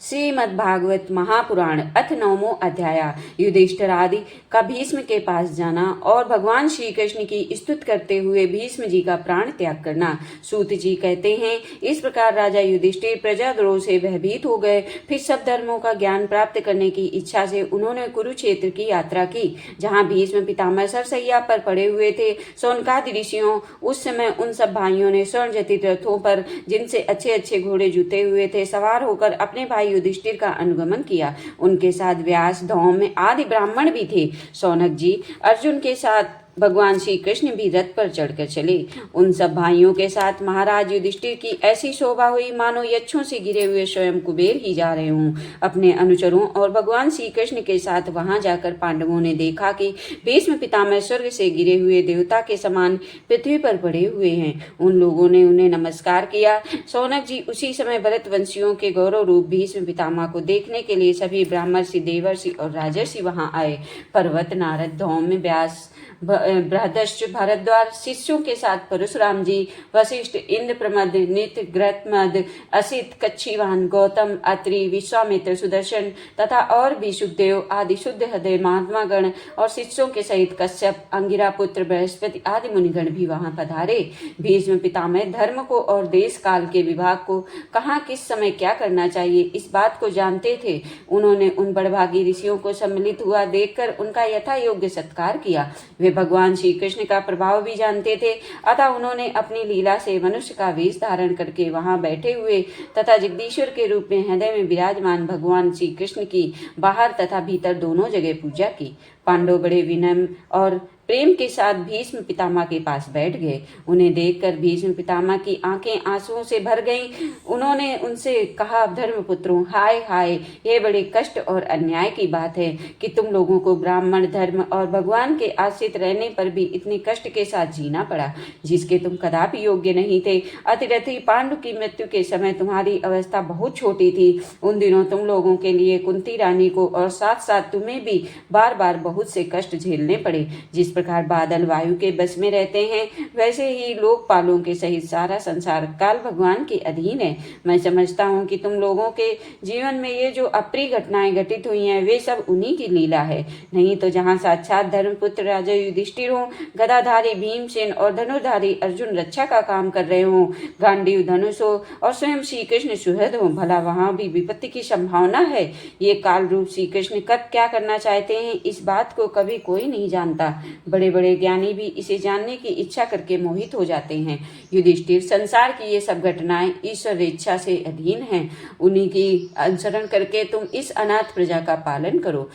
श्रीमद्भागवत महापुराण अथ 9वां अध्याय युधिष्ठिर आदि का भीष्म के पास जाना और भगवान श्री कृष्ण की स्तुति करते हुए भीष्म जी का प्राण त्याग करना। सूत जी कहते हैं, इस प्रकार राजा युधिष्ठिर प्रजाद्रोह से भयभीत हो गए। फिर सब धर्मों का ज्ञान प्राप्त करने की इच्छा से उन्होंने कुरुक्षेत्र की यात्रा की, जहाँ भीष्म पितामह सरसैया पर पड़े हुए थे। सौनकादि ऋषियों उस समय उन सब भाइयों ने स्वर्ण जटित रथों पर, जिनसे अच्छे अच्छे घोड़े जुते हुए थे, सवार होकर अपने भाई युधिष्ठिर का अनुगमन किया। उनके साथ व्यास, धौम्य आदि ब्राह्मण भी थे। शौनक जी अर्जुन के साथ भगवान श्री कृष्ण भी रथ पर चढ़कर चले। उन सब भाइयों के साथ महाराज युधिष्ठिर की ऐसी शोभा हुई मानो यक्षों से गिरे हुए स्वयं कुबेर ही जा रहे हों। अपने अनुचरों और भगवान श्री कृष्ण के साथ वहां जाकर पांडवों ने देखा कि भीष्म पितामह स्वर्ग से गिरे हुए देवता के समान पृथ्वी पर पड़े हुए हैं। उन लोगों ने उन्हें नमस्कार किया। शौनक जी उसी समय भरतवंशियों के गौरव रूप भीष्म पितामह को देखने के लिए सभी ब्राह्मणर्षि, देवर्षि और राजर्षि वहां आए। पर्वत, नारद, धौम्य, व्यास, बृहदश्च, भरद्वाज शिष्यों के साथ परशुराम जी, वशिष्ठ, इंद्र, प्रमद, नित्य, ग्रतमद, असित, कच्छीवान, गौतम, अत्रि, विश्वामित्र, सुदर्शन तथा और भी सुखदेव आदि शुद्ध हृदय महात्मा गण और शिष्यों के सहित कश्यप, अंगिरा पुत्र, बृहस्पति आदि मुनिगण भी वहां पधारे। भीष्म पितामह धर्म को और देश काल के विभाग को कहाँ किस समय क्या करना चाहिए इस बात को जानते थे। उन्होंने उन बड़भागी ऋषियों को सम्मिलित हुआ देखकर उनका यथा योग्य सत्कार किया। वे भगवान श्री कृष्ण का प्रभाव भी जानते थे, अतः उन्होंने अपनी लीला से मनुष्य का वेश धारण करके वहां बैठे हुए तथा जगदीश्वर के रूप में हृदय में विराजमान भगवान श्री कृष्ण की बाहर तथा भीतर दोनों जगह पूजा की। पांडव बड़े विनम्र और प्रेम के साथ भीष्म पितामह के पास बैठ गए। उन्हें देखकर भीष्म पितामह की आंखें आंसुओं से भर गईं। उन्होंने उनसे कहा, धर्मपुत्रों, हाय हाय, यह बड़े कष्ट और अन्याय की बात है कि तुम लोगों को ब्राह्मण धर्म और भगवान के आश्रित रहने पर भी इतने कष्ट के साथ जीना पड़ा, जिसके तुम कदापि योग्य नहीं थे। अतिरथी पांडु की मृत्यु के समय तुम्हारी अवस्था बहुत छोटी थी। उन दिनों तुम लोगों के लिए कुंती रानी को और साथ साथ तुम्हें भी बार बार बहुत से कष्ट झेलने पड़े। जिस प्रकार बादल वायु के बस में रहते हैं, वैसे ही लोकपालों के सहित सारा संसार काल भगवान के अधीन है। मैं समझता हूँ कि तुम लोगों के जीवन में ये जो अप्रिय घटनाएं घटित हुई हैं, वे सब उन्हीं की लीला है। नहीं तो जहाँ साक्षात धर्मपुत्र राजा युधिष्ठिर हो, गदाधारी भीमसेन और धनुर्धारी अर्जुन रक्षा का काम कर रहे हों, गांडीव धनुष हो और स्वयं श्री कृष्ण सुहृद हो, भला वहाँ भी विपत्ति की संभावना है। ये काल रूप श्री कृष्ण कब क्या करना चाहते हैं, इस बात को कभी कोई नहीं जानता। बड़े बड़े ज्ञानी भी इसे जानने की इच्छा करके मोहित हो जाते हैं। युधिष्ठिर, संसार की ये सब घटनाएं ईश्वर इच्छा से अधीन हैं। उन्हीं की अनुसरण करके तुम इस अनाथ प्रजा का पालन करो,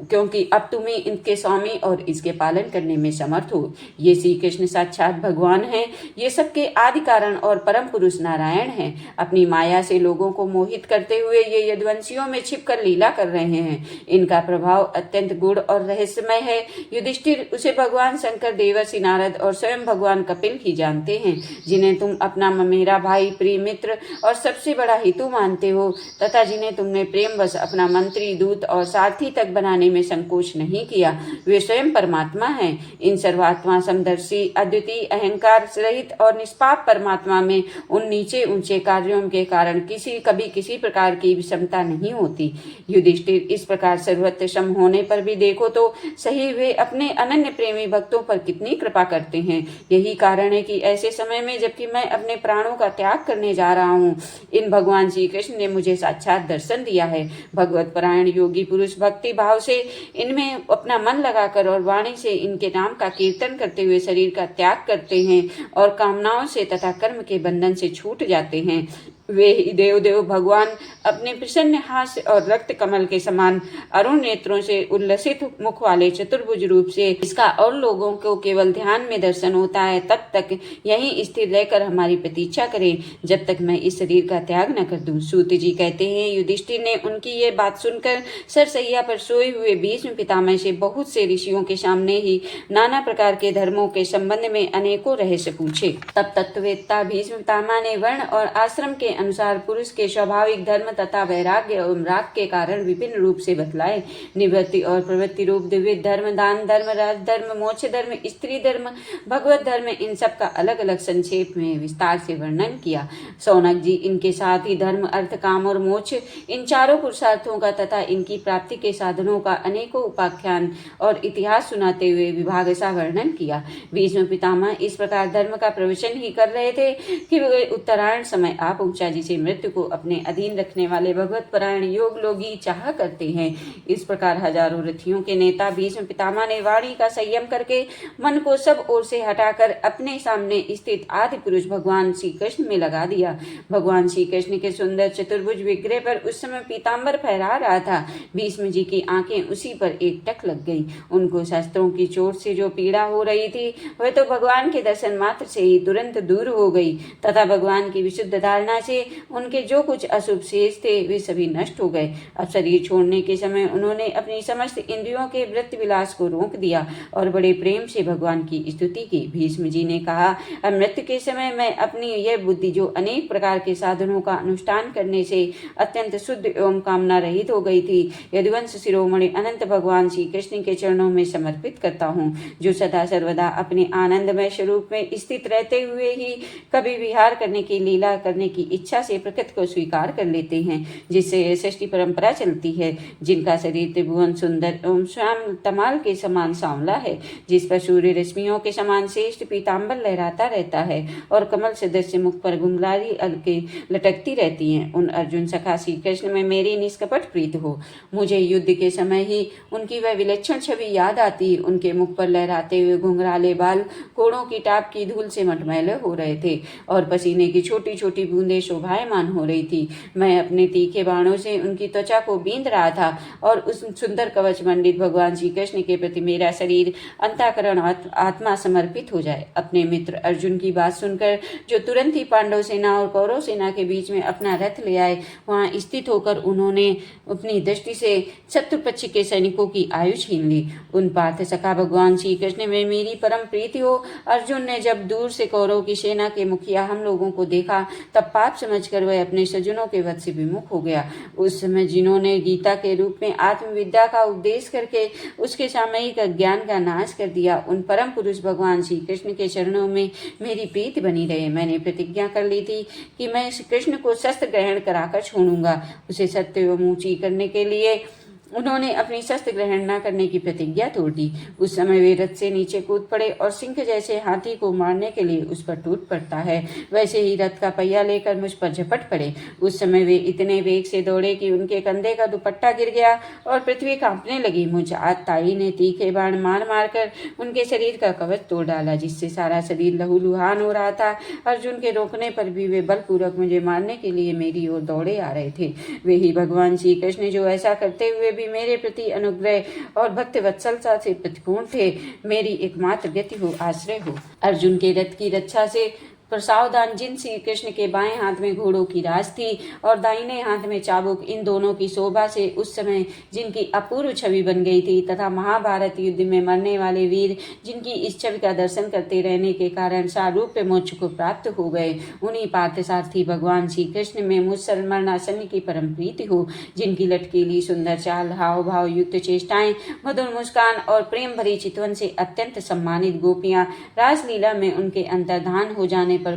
क्योंकि अब तुम्हें इनके स्वामी और इसके पालन करने में समर्थ हो। ये श्री कृष्ण साक्षात भगवान हैं। ये सबके आदि कारण और परम पुरुष नारायण हैं। अपनी माया से लोगों को मोहित करते हुए ये यदुवंशियों में छिपकर लीला कर रहे हैं। इनका प्रभाव अत्यंत गूढ़ और रहस्यमय है। युधिष्ठिर, उसे भगवान शंकर, देवर्षि नारद और स्वयं भगवान कपिल ही जानते हैं, जिन्हें तुम अपना मेरा भाई, प्रिय मित्र और सबसे बड़ा हितु मानते हो, तथा जिन्हें तुमने प्रेमवश अपना मंत्री, दूत और सारथी तक बनाने में संकोच नहीं किया। वे स्वयं परमात्मा हैं। इन सर्वात्मा, समदर्शी, अद्वितीय, अहंकार रहित और निष्पाप परमात्मा में उन नीचे ऊंचे कार्यों के कारण कभी किसी प्रकार की विषमता नहीं होती। युधिष्ठिर, इस प्रकार सर्वत्र सम होने पर भी देखो तो सही वे अपने अनन्य प्रेमी भक्तों पर कितनी कृपा करते हैं। यही कारण है कि ऐसे समय में, जबकि मैं अपने प्राणों का त्याग करने जा रहा हूँ, इन भगवान श्री कृष्ण ने मुझे साक्षात दर्शन दिया है। भगवत परायण योगी पुरुष भक्ति भाव से इनमें अपना मन लगाकर और वाणी से इनके नाम का कीर्तन करते हुए शरीर का त्याग करते हैं और कामनाओं से तथा कर्म के बंधन से छूट जाते हैं। वे ही देव भगवान अपने प्रसन्न हास्य और रक्त कमल के समान अरुण नेत्रों से उल्लसित मुख वाले चतुर्भुज रूप से, इसका और लोगों को केवल ध्यान में दर्शन होता है, तब तक यहीं स्थिर रहकर हमारी प्रतीक्षा करें, जब तक मैं इस शरीर का त्याग न कर दूं। सूत जी कहते हैं, युधिष्ठिर ने उनकी ये बात सुनकर सरसैया पर सोए हुए भीष्म पितामह से बहुत से ऋषियों के सामने ही नाना प्रकार के धर्मों के संबंध में अनेकों रहस्य पूछे। तब तत्ववेत्ता भीष्म पितामह ने वर्ण और आश्रम के अनुसार पुरुष के स्वाभाविक धर्म तथा वैराग्य एवं राग के कारण विभिन्न रूप से बतलाए। निवृत्ति और प्रवृत्ति रूप द्विविध धर्म, दान धर्म, राज धर्म, मोक्ष धर्म, स्त्री धर्म, भगवत धर्म, इन सब का अलग अलग संक्षेप में विस्तार से वर्णन किया। सौनक जी इनके साथ ही धर्म, अर्थ, काम और मोक्ष, इन चारों पुरुषार्थों का तथा इनकी प्राप्ति के साधनों का अनेकों उपाख्यान और इतिहास सुनाते हुए विभागशः वर्णन किया। भीष्म पितामह इस प्रकार धर्म का प्रवचन ही कर रहे थे कि वे उत्तरायण समय आ पहुंचा, जिसे मृत्यु को अपने अधीन रखने वाले भगवत परायण योग लोगी चाह करते हैं। इस प्रकार हजारों रथियों के नेता भीष्म पितामह ने वाणी का संयम करके मन को सब ओर से हटाकर अपने सामने स्थित आदि पुरुष भगवान श्री कृष्ण में लगा दिया। भगवान श्री कृष्ण के सुंदर चतुर्भुज विग्रह पर उस समय पीताम्बर फहरा रहा था। भीष्म जी की आंखें उसी पर एकटक लग गईं। उनको शस्त्रों की चोट से जो पीड़ा हो रही थी वह तो भगवान के दर्शन मात्र से ही तुरंत दूर हो गई तथा भगवान की विशुद्ध धारणा से उनके जो कुछ अशुभ शेष थे वे सभी नष्ट हो गए। अब शरीर छोड़ने के समय उन्होंने अपनी समस्त इंद्रियों के वृत्ति विलास को रोक दिया और बड़े प्रेम से भगवान की स्तुति की। भीष्म जी ने कहा, अब मृत्यु के समय मैं अपनी यह बुद्धि जो अनेक प्रकार के साधनों का अनुष्ठान करने से अत्यंत शुद्ध एवं कामना रहित हो गई थी, यदुवंश शिरोमणि अनंत भगवान श्री कृष्ण के चरणों में समर्पित करता हूँ, जो सदा सर्वदा अपने आनंदमय स्वरूप में स्थित रहते हुए ही कभी विहार करने की लीला करने की इच्छा से प्रकृति को स्वीकार कर लेते हैं, जिससे सृष्टि परंपरा चलती है, जिनका शरीर त्रिभुवन सुंदर एवं श्याम तमाल के समान सांवला है, जिस पर सूर्य रश्मियों के समान श्रेष्ठ पीताम्बर लहराता रहता है और कमल सदस्य मुख पर गुंगलारी अलके लटकती रहती हैं। उन अर्जुन सखा श्री कृष्ण में मेरी निष्कपट प्रीत हो। मुझे युद्ध के समय ही उनकी वह विलक्षण छवि याद आती। उनके मुख पर लहराते हुए घुंघराले बाल कोड़ों की टाप की धूल से मटमैले हो रहे थे और पसीने की छोटी छोटी बूंदें शोभायमान हो रही थी। मैं अपने तीखे बाणों से उनकी त्वचा को बींध रहा था और उस सुंदर कवच मंडित भगवान श्री कृष्ण के प्रति मेरा शरीर, अंतःकरण, आत्मा समर्पित हो जाए। अपने मित्र अर्जुन की बात सुनकर जो तुरंत ही पांडव सेना और कौरव सेना के बीच में अपना रथ ले आए, वहां स्थित होकर उन्होंने अपनी दृष्टि से शत्रु पक्ष के सैनिकों की आयु छीन ली। उन पार्थ सखा भगवान श्री कृष्ण में मेरी परम प्रीति हो। अर्जुन ने जब दूर से कौरव की सेना के मुखिया हम लोगों को देखा, तब पाप समझकर वह अपने स्वजनों के वध से विमुख हो गया। उस समय जिन्होंने गीता के रूप में आत्मविद्या का उपदेश करके उसके सामयिक ज्ञान का नाश कर दिया, उन परम पुरुष भगवान श्री कृष्ण के चरणों में मेरी प्रीति बनी रहे। मैंने प्रतिज्ञा कर ली थी कि मैं श्री कृष्ण को शस्त्र ग्रहण कराकर छोड़ूंगा। उसे सत्य एवं ऊंची करने के लिए उन्होंने अपनी शस्त्र ग्रहण न करने की प्रतिज्ञा तोड़ दी। उस समय वे रथ से नीचे कूद पड़े और सिंह जैसे हाथी को मारने के लिए उस पर टूट पड़ता है, वैसे ही रथ का पहिया लेकर मुझ पर झपट पड़े। उस समय वे इतने वेग से दौड़े कि उनके कंधे का दुपट्टा गिर गया और पृथ्वी कांपने लगी। मुझ आतताई ने तीखे बाण मार मार कर उनके शरीर का कवच तोड़ डाला, जिससे सारा शरीर लहूलुहान हो रहा था। अर्जुन के रोकने पर भी वे बलपूर्वक मुझे मारने के लिए मेरी ओर दौड़े आ रहे थे। वे ही भगवान श्री कृष्ण जो ऐसा करते हुए भी मेरे प्रति अनुग्रह और भक्त वत्सलता से प्रतिपूर्ण थे, मेरी एकमात्र गति हो, आश्रय हो। अर्जुन के रथ की रक्षा से प्रसावधान जिन श्री कृष्ण के बाएं हाथ में घोड़ों की राज थी और दाहिने हाथ में चाबुक, इन दोनों की शोभा से उस समय जिनकी अपूर्व छवि बन गई थी तथा महाभारत युद्ध में मरने वाले वीर जिनकी इस छवि का दर्शन करते रहने के कारण सारूप्य मोक्ष को प्राप्त हो गए, उन्हीं पार्थसारथी भगवान श्री कृष्ण में मुझ मरणासन्न की परम प्रीति हो। जिनकी लटकीली सुंदर चाल, हाव भाव युक्त चेष्टाएं, मधुर मुस्कान और प्रेम भरी चितवन से अत्यंत सम्मानित गोपियां रासलीला में उनके अंतर्धान हो जाने पर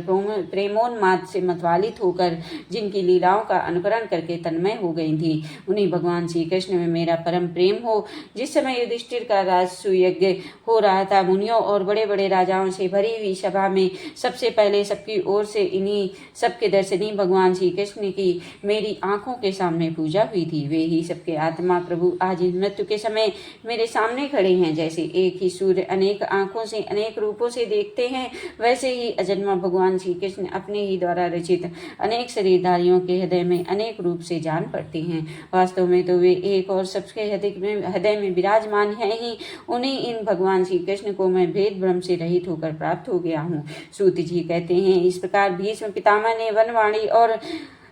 प्रेमोन्माद से मतवालित होकर जिनकी लीलाओं का अनुकरण करके तन्मय हो गई थी, उन्हीं भगवान श्री कृष्ण में मेरा परम प्रेम हो। जिस समय युधिष्ठिर का राजसूय यज्ञ हो रहा था, मुनियों और बड़े बड़े राजाओं से भरी हुई सभा में सबसे पहले सबकी ओर से इन्हीं सबके दर्शनी भगवान श्री कृष्ण की मेरी आंखों के सामने पूजा हुई थी। वे ही सबके आत्मा प्रभु आज मृत्यु के समय मेरे सामने खड़े हैं। जैसे एक ही सूर्य अनेक आंखों से अनेक रूपों से देखते हैं, वैसे ही अजन्मा भगवान श्री कृष्ण अपने ही द्वारा रचित अनेक शरीरधारियों के हृदय में अनेक रूप से जान पड़ते हैं। वास्तव में तो वे एक और सबके हृदय में विराजमान है ही। उन्हीं इन भगवान श्री कृष्ण को मैं भेद भ्रम से रहित होकर प्राप्त हो गया हूँ। सूत जी कहते हैं, इस प्रकार भीष्म पितामह ने वनवाणी और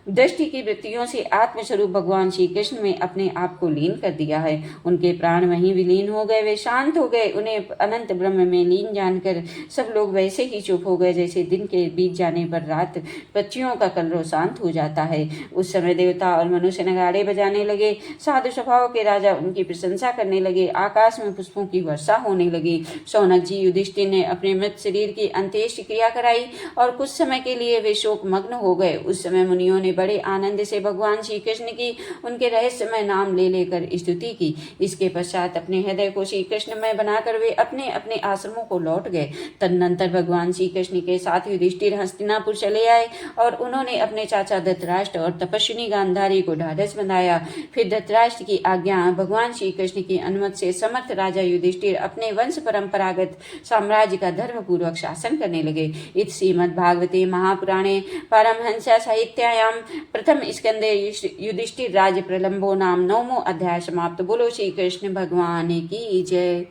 दृष्टि की वृत्तियों से आत्मस्वरूप भगवान श्री कृष्ण में अपने आप को लीन कर दिया है। उनके प्राण वहीं विलीन हो गए, वे शांत हो गए। उन्हें अनंत ब्रह्म में लीन जानकर सब लोग वैसे ही चुप हो गए जैसे दिन के बीत जाने पर रात पक्षियों का कलरव शांत हो जाता है। उस समय देवता और मनुष्य नगाड़े बजाने लगे, साधु स्वभाव के राजा उनकी प्रशंसा करने लगे, आकाश में पुष्पों की वर्षा होने लगी। शौनक जी युधिष्ठिर ने अपने मृत शरीर की अंत्येष्टि क्रिया कराई और कुछ समय के लिए वे शोक मग्न हो गए। उस समय मुनियों ने बड़े आनंद से भगवान श्री कृष्ण की उनके रहस्यमय नाम ले लेकर स्तुति की। इसके पश्चात अपने हृदय को श्री कृष्ण में बनाकर वे अपने अपने आश्रमों को लौट गए। तदनंतर भगवान श्री कृष्ण के साथ युधिष्ठिर हस्तिनापुर चले आए और उन्होंने अपने चाचा धृतराष्ट्र और तपस्विनी गांधारी को ढाढ़स बंधाया। फिर धृतराष्ट्र की आज्ञा भगवान श्री कृष्ण की अनुमति से समर्थ राजा युधिष्ठिर अपने वंश परंपरागत साम्राज्य का धर्म पूर्वक शासन करने लगे। इति श्रीमद्भागवते महापुराणे पारमहंस साहित्यायां प्रथम स्कंदे युधिष्ठिर राज्य प्रलंबो नाम 9वां अध्याय समाप्त। बोलो श्री कृष्ण भगवान की जय।